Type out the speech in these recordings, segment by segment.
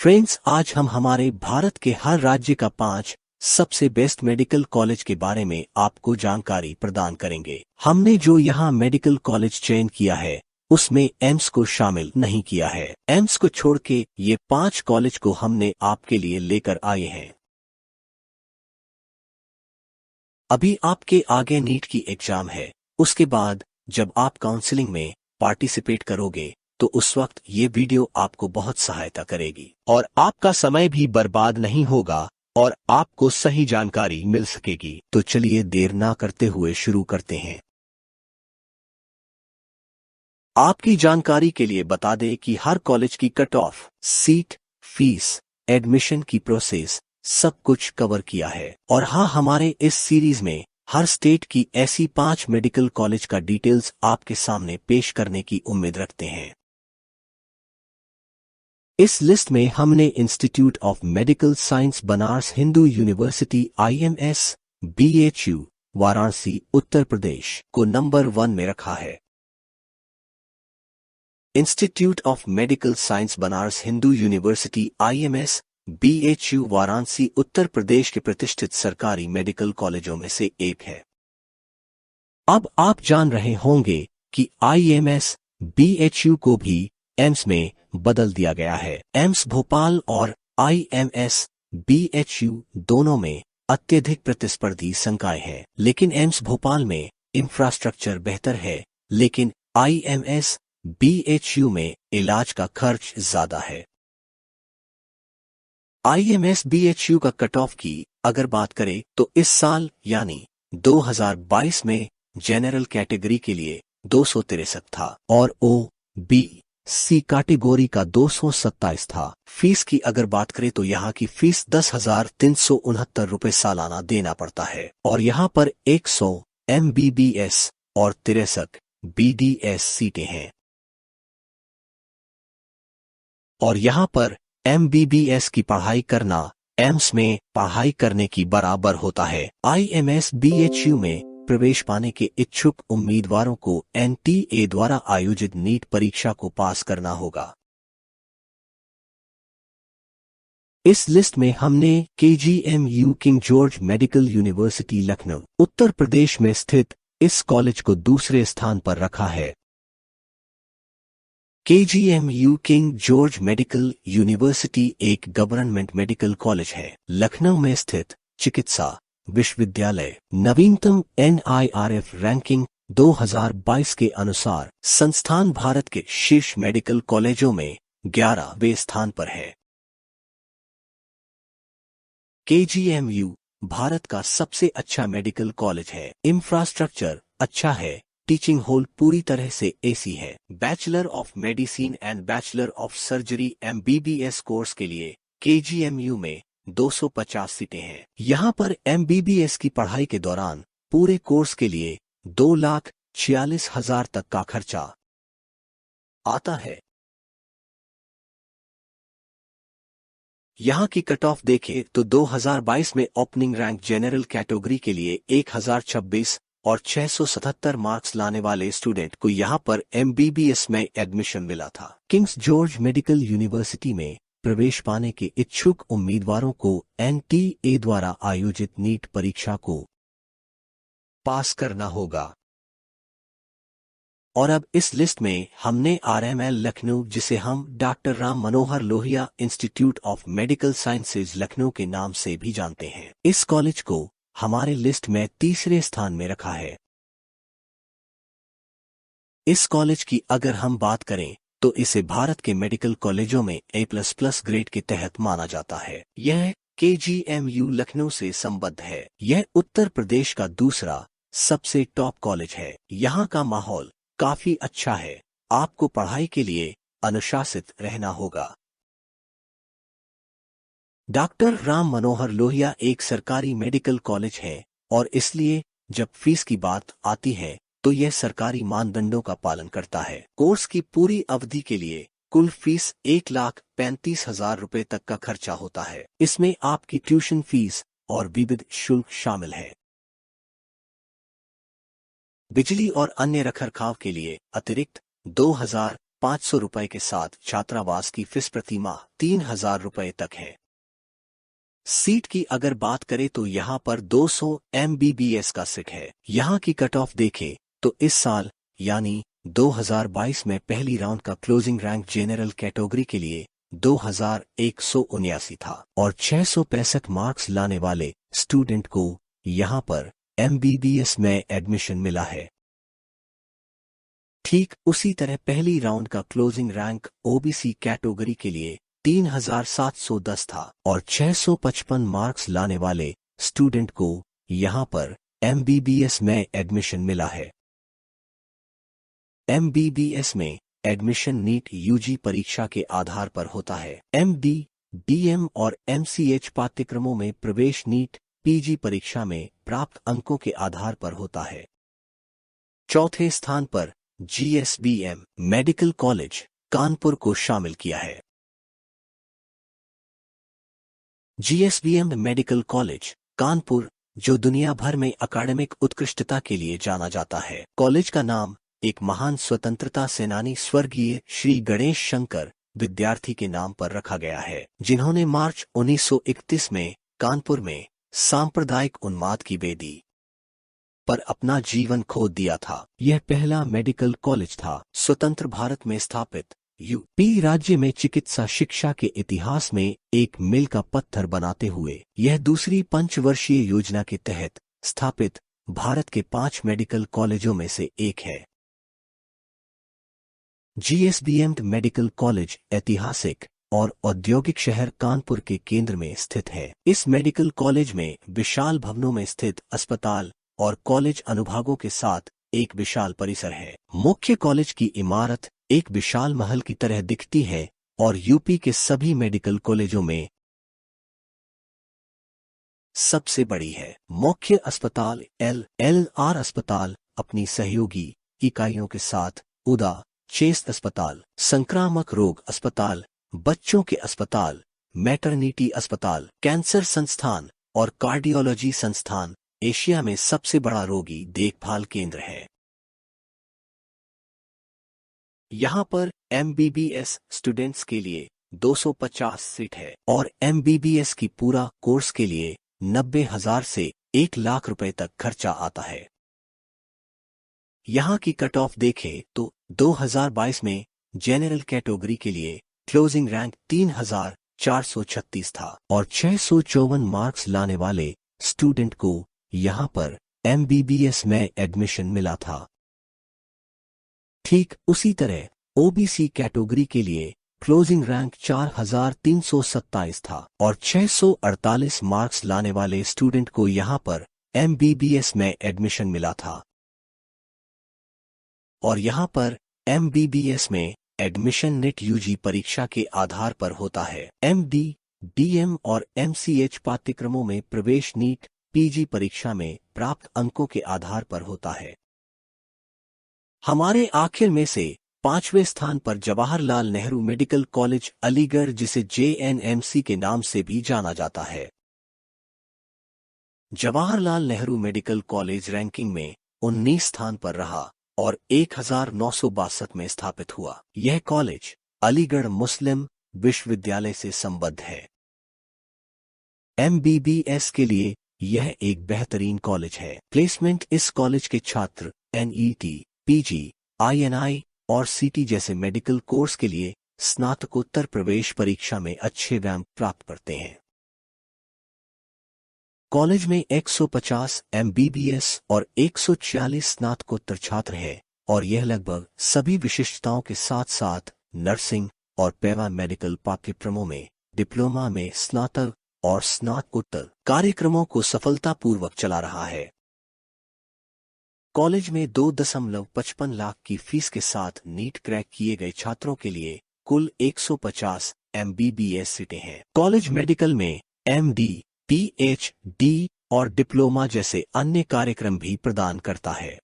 Friends, आज हम हमारे भारत के हर राज्य का 5 सबसे बेस्ट मेडिकल कॉलेज के बारे में आपको जानकारी प्रदान करेंगे। हमने जो यहाँ मेडिकल कॉलेज चयन किया है उसमें एम्स को शामिल नहीं किया है। एम्स को छोड़ के ये 5 कॉलेज को हमने आपके लिए लेकर आए हैं। अभी आपके आगे नीट की एग्जाम है, उसके बाद जब आप काउंसलिंग में पार्टिसिपेट करोगे तो उस वक्त ये वीडियो आपको बहुत सहायता करेगी और आपका समय भी बर्बाद नहीं होगा और आपको सही जानकारी मिल सकेगी। तो चलिए देर ना करते हुए शुरू करते हैं। आपकी जानकारी के लिए बता दें कि हर कॉलेज की cut off, seat, fees, admission की प्रोसेस सब कुछ कवर किया है। और हाँ, हमारे इस सीरीज में हर स्टेट की ऐसी 5 मेडिकल कॉलेज का डिटेल्स आपके सामने पेश करने की उम्मीद रखते हैं। इस लिस्ट में हमने institute of medical science Banaras Hindu university IMS BHU Varanasi Uttar Pradesh को नंबर 1 में रखा है। Institute of medical science Banaras Hindu university IMS BHU Varanasi Uttar Pradesh के प्रतिष्ठित सरकारी मेडिकल कॉलेजों में से एक है। अब आप जान रहे होंगे कि IMS BHU को भी एम्स में बदल दिया गया है। एम्स भोपाल और IMS BHU दोनों में अत्यधिक प्रतिस्पर्धी संकाय हैं, लेकिन एम्स भोपाल में इंफ्रास्ट्रक्चर बेहतर है, लेकिन IMS BHU में इलाज का खर्च ज्यादा है। IMS BHU का कट ऑफ की अगर बात करें तो इस साल यानी 2022 में जनरल कैटेगरी के लिए 263 था और OBC कैटेगरी का 227 था। फीस की अगर बात करें तो यहाँ की फीस 10,369 रुपए सालाना देना पड़ता है और यहाँ पर 100 MBBS और 63 BDS सीटें हैं और यहाँ पर MBBS की पढ़ाई करना एम्स में पढ़ाई करने की बराबर होता है। IMS BHU में प्रवेश पाने के इच्छुक उम्मीदवारों को NTA द्वारा आयोजित नीट परीक्षा को पास करना होगा। इस लिस्ट में हमने KGMU King George medical university Lucknow Uttar Pradesh में स्थित इस कॉलेज को दूसरे स्थान पर रखा है। KGMU King George medical university एक गवर्नमेंट मेडिकल कॉलेज है। लखनऊ में स्थित चिकित्सा विश्वविद्यालय नवीनतम NIRF रैंकिंग 2022 के अनुसार संस्थान भारत के शीर्ष मेडिकल कॉलेजों में 11वें स्थान पर है। KGMU भारत का सबसे अच्छा मेडिकल कॉलेज है। इंफ्रास्ट्रक्चर अच्छा है, टीचिंग हॉल पूरी तरह से AC है। Bachelor of medicine and bachelor of surgery MBBS course के लिए KGMU में 250 सीटें हैं। यहाँ पर MBBS की पढ़ाई के दौरान पूरे कोर्स के लिए 2,46,000 तक का खर्चा आता है। यहाँ की कट ऑफ देखें तो 2022 में ओपनिंग रैंक जनरल कैटेगरी के लिए 1026 और 677 मार्क्स लाने वाले स्टूडेंट को यहाँ पर MBBS में एडमिशन मिला था। किंग्स जॉर्ज मेडिकल यूनिवर्सिटी में प्रवेश पाने के इच्छुक उम्मीदवारों को NTA द्वारा आयोजित नीट परीक्षा को पास करना होगा। और अब इस लिस्ट में हमने RML लखनऊ, जिसे हम doctor Ram Manohar Lohia institute of medical sciences Lucknow के नाम से भी जानते हैं, इस कॉलेज को हमारे लिस्ट में तीसरे स्थान में रखा है। इस कॉलेज की अगर हम बात करें तो इसे भारत के मेडिकल कॉलेजों में A++ ग्रेड के तहत माना जाता है। यह KGMU लखनऊ से संबद्ध है। यह उत्तर प्रदेश का दूसरा सबसे टॉप कॉलेज है। यहाँ का माहौल काफी अच्छा है। आपको पढ़ाई के लिए अनुशासित रहना होगा। डॉक्टर राम मनोहर लोहिया एक सरकारी मेडिकल कॉलेज है और इसलिए जब फीस की बात आती है तो यह सरकारी मानदंडों का पालन करता है। कोर्स की पूरी अवधि के लिए कुल फीस 1,35,000 रुपए तक का खर्चा होता है। इसमें आपकी ट्यूशन फीस और विविध शुल्क शामिल है। बिजली और अन्य रखरखाव के लिए अतिरिक्त 2,000 ₹500 के साथ छात्रावास की फीस प्रति माह ₹3000 तक है। सीट की अगर बात करें तो यहाँ पर 200 MBBS का सीट है। यहाँ की कट ऑफ देखें तो इस साल यानी 2022 में पहली राउंड का क्लोजिंग रैंक जनरल कैटेगरी के लिए 2179 था और 665 मार्क्स लाने वाले स्टूडेंट को यहाँ पर MBBS में एडमिशन मिला है। ठीक उसी तरह पहली राउंड का क्लोजिंग रैंक OBC कैटेगरी के लिए 3710 था और 655 मार्क्स लाने वाले स्टूडेंट को यहाँ पर MBBS में एडमिशन मिला है। MBBS में एडमिशन नीट UG परीक्षा के आधार पर होता है। MD, DM और MCH पाठ्यक्रमों में प्रवेश नीट PG परीक्षा में प्राप्त अंकों के आधार पर होता है। चौथे स्थान पर GSBM मेडिकल कॉलेज कानपुर को शामिल किया है। GSBM मेडिकल कॉलेज कानपुर, जो दुनिया भर में अकादमिक उत्कृष्टता के लिए जाना जाता है। कॉलेज का नाम एक महान स्वतंत्रता सेनानी स्वर्गीय श्री गणेश शंकर विद्यार्थी के नाम पर रखा गया है, जिन्होंने मार्च 1931 में कानपुर में सांप्रदायिक उन्माद की बेदी पर अपना जीवन खो दिया था। यह पहला मेडिकल कॉलेज था स्वतंत्र भारत में स्थापित। यूपी राज्य में चिकित्सा शिक्षा के इतिहास में एक मील का पत्थर बनाते हुए यह दूसरी पंचवर्षीय योजना के तहत स्थापित भारत के 5 मेडिकल कॉलेजों में से एक है। GSBM मेडिकल कॉलेज ऐतिहासिक और औद्योगिक शहर कानपुर के केंद्र में स्थित है। इस मेडिकल कॉलेज में विशाल भवनों में स्थित अस्पताल और कॉलेज अनुभागों के साथ एक विशाल परिसर है। मुख्य कॉलेज की इमारत एक विशाल महल की तरह दिखती है और यूपी के सभी मेडिकल कॉलेजों में सबसे बड़ी है। मुख्य अस्पताल LR अस्पताल अपनी सहयोगी इकाइयों के साथ उदा चेस्ट अस्पताल, संक्रामक रोग अस्पताल, बच्चों के अस्पताल, मैटरनिटी अस्पताल, कैंसर संस्थान और कार्डियोलॉजी संस्थान एशिया में सबसे बड़ा रोगी देखभाल केंद्र है। यहाँ पर MBBS स्टूडेंट्स के लिए 250 सीट है और MBBS की पूरा कोर्स के लिए 90,000 से 1 लाख रुपए तक खर्चा आता है। यहाँ की कट ऑफ देखें तो 2022 में जनरल कैटेगरी के लिए क्लोजिंग रैंक 3436 था और 654 मार्क्स लाने वाले स्टूडेंट को यहाँ पर MBBS में एडमिशन मिला था। ठीक उसी तरह OBC कैटेगरी के लिए क्लोजिंग रैंक 4327 था और 648 मार्क्स लाने वाले स्टूडेंट को यहाँ पर MBBS में एडमिशन मिला था। और यहाँ पर MBBS में एडमिशन नेट UG परीक्षा के आधार पर होता है। MD, DM और MCH पाठ्यक्रमों में प्रवेश नीट PG परीक्षा में प्राप्त अंकों के आधार पर होता है। हमारे आखिर में से 5वें स्थान पर जवाहरलाल नेहरू मेडिकल कॉलेज अलीगढ़, जिसे JNMC के नाम से भी जाना जाता है। Jawaharlal Nehru medical college ranking में 19 स्थान पर रहा और 1962 में स्थापित हुआ। यह कॉलेज अलीगढ़ मुस्लिम विश्वविद्यालय से संबद्ध है। MBBS के लिए यह एक बेहतरीन कॉलेज है। प्लेसमेंट इस कॉलेज के छात्र NET, PG, INI और CT जैसे मेडिकल कोर्स के लिए स्नातकोत्तर प्रवेश परीक्षा में अच्छे रैंक प्राप्त करते हैं। कॉलेज में 150 MBBS और 146 स्नातकोत्तर छात्र हैं और यह लगभग सभी विशिष्टताओं के साथ साथ नर्सिंग और पैरा मेडिकल पाठ्यक्रमों में डिप्लोमा में स्नातक और स्नातकोत्तर कार्यक्रमों को सफलतापूर्वक चला रहा है। कॉलेज में 2.55 लाख की फीस के साथ नीट क्रैक किए गए छात्रों के लिए कुल 150 MBBS सीटें हैं। कॉलेज मेडिकल में MD, PhD और डिप्लोमा जैसे अन्य कार्यक्रम भी प्रदान करता है।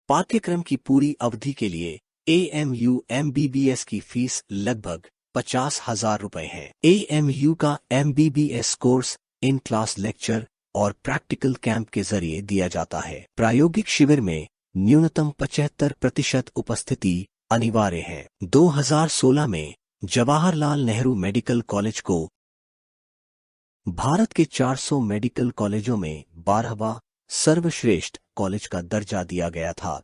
पाठ्यक्रम की पूरी अवधि के लिए AMU MBBS की फीस लगभग 50,000 रुपए है। AMU का MBBS course in class lecture और प्रैक्टिकल कैंप के जरिए दिया जाता है। प्रायोगिक शिविर में न्यूनतम 75% उपस्थिति अनिवार्य है। 2016 में जवाहरलाल नेहरू मेडिकल कॉलेज को भारत के 400 मेडिकल कॉलेजों में 12वां सर्वश्रेष्ठ कॉलेज का दर्जा दिया गया था।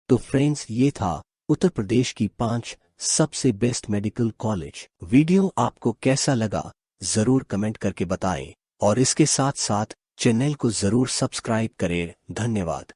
तो फ्रेंड्स, ये था उत्तर प्रदेश की 5 सबसे बेस्ट मेडिकल कॉलेज। वीडियो आपको कैसा लगा जरूर कमेंट करके बताएं और इसके साथ साथ चैनल को जरूर सब्सक्राइब करें। धन्यवाद।